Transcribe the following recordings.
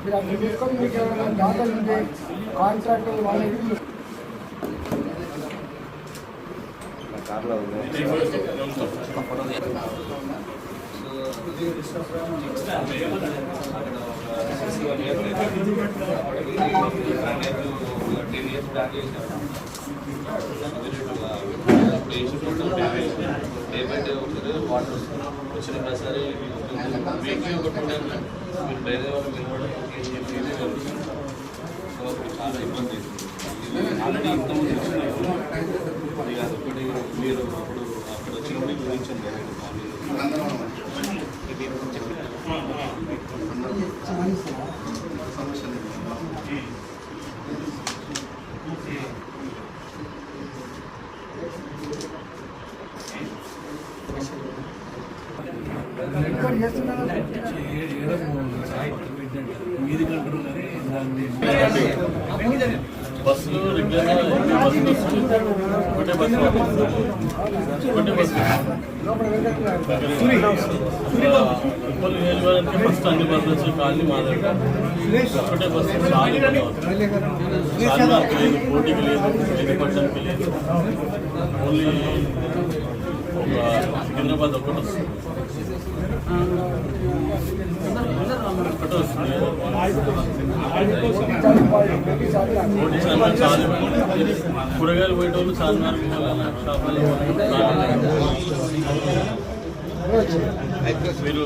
మీరు అక్కడ తీసుకొని మీకు దాఖలు ఉంటే కాంట్రాక్ట్ వాళ్ళకి వాటర్ వచ్చిన ప్రసారి వీక్లీ ఒకటి మీరు వేరే వాళ్ళు చాలా ఇబ్బంది అవుతుంది. ఆల్రెడీ ఇంతకుముందు అది కాదు ఒకటి మీరు అప్పుడు అక్కడ వచ్చినప్పుడు గురించండి బస్సులు రెగ్యులర్గా ఒకటే బస్సు ఉప్పల్ నియోజకవర్గానికి ఫస్ట్ అన్ని బస్సులు వచ్చి కాలనీ మా దగ్గర ఒకటే బస్సు చార్మినార్కి లేదు, కోటికి లేదు, మెహదీపట్నంకి లేదు, ఓన్లీ ఒక సికింద్రాబాద్ ఒకటి వస్తుంది. కూరగాయలు పోయేటోళ్ళు చార్మినార్ మీరు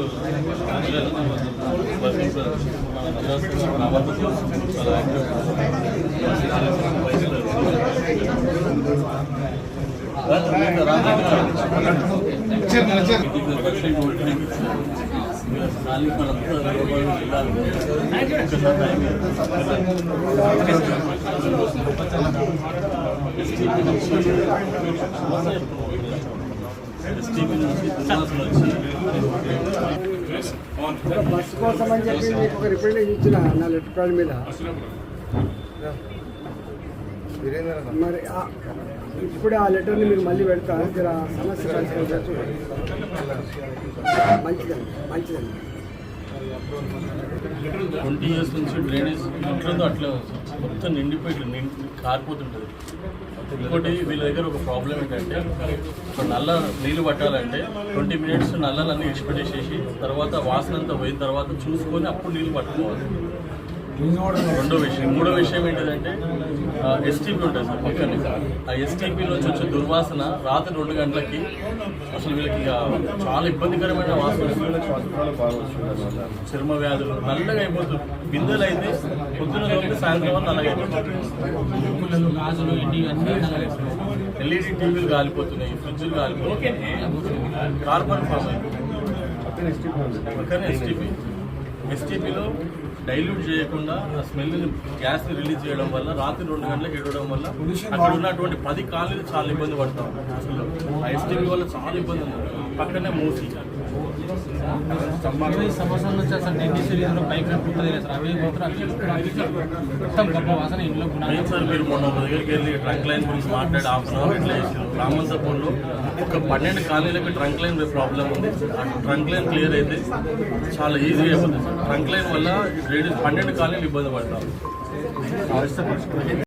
బస్సు కోసం అని చెప్పి మీకు ఒక రిప్రజెంటేషన్ ఇచ్చిన నా లెటర్ ప్యాడ్ మీద. మరి ఇప్పుడే ఆ లెటర్ని మీరు మళ్ళీ పెడతా జర సమస్య మంచిదండి మంచిదండి. 20 years నుంచి డ్రైనేజ్ ఎట్లుందో అట్లే మొత్తం నిండిపోయి కారిపోతుంటుంది. ఇంకోటి వీళ్ళ దగ్గర ఒక ప్రాబ్లం ఏంటంటే ఒక నల్ల నీళ్ళు పట్టాలంటే 20 minutes నల్లలన్నీ ఇడిచిపెట్టేసేసి తర్వాత వాసన అంతా పోయిన తర్వాత చూసుకొని అప్పుడు నీళ్ళు పట్టుకోవాలి. మూడో విషయం ఏంటిదంటే ఎస్టీపీ ఉంటుంది సార్ పక్కనే. ఆ ఎస్టీపీలోంచి వచ్చే దుర్వాసన రాత్రి 2 గంటలకి అసలు వీళ్ళకి చాలా ఇబ్బందికరమైన వాసన వస్తుంది. చర్మ వ్యాధులు నల్లగా అయిపోతుంది. బిందెలు అయితే పొద్దున లోపల సాయంత్రం వల్ల నల్లగా అయిపోతుంది. ఎల్ఈడి టీవీలు కాలిపోతున్నాయి, ఫ్రిడ్జ్లు కాలిపోతున్నాయి, కార్బన్ ఫామ్ పక్కనే ఎస్టీపీలో డైల్యూట్ చేయకుండా ఆ స్మెల్ని గ్యాస్ని రిలీజ్ చేయడం వల్ల రాత్రి 2 గంటలకు ఎడవడం వల్ల అక్కడ ఉన్నటువంటి 10 కాలనీలు చాలా ఇబ్బంది పడతాం. అసలు ఆ ఎస్టీపీ వల్ల చాలా ఇబ్బంది ఉంది. పక్కనే మూసి సంవత్సరం నుంచి అసలు పైకి సార్ మీరు మొన్న ఒక దగ్గరికి వెళ్ళి ట్రంక్ లైన్ గురించి మాట్లాడి హాఫ్ అన్ అవర్ ఇట్లా చేసారు. రామంతపూర్లో ఒక 12 కాలనీలకి ట్రంక్ లైన్ ప్రాబ్లం ఉంది. ఆ ట్రంక్ లైన్ క్లియర్ అయితే చాలా ఈజీగా అయిపోతుంది. ట్రంక్ లైన్ వల్ల 12 కాలనీలు ఇబ్బంది పడతాం.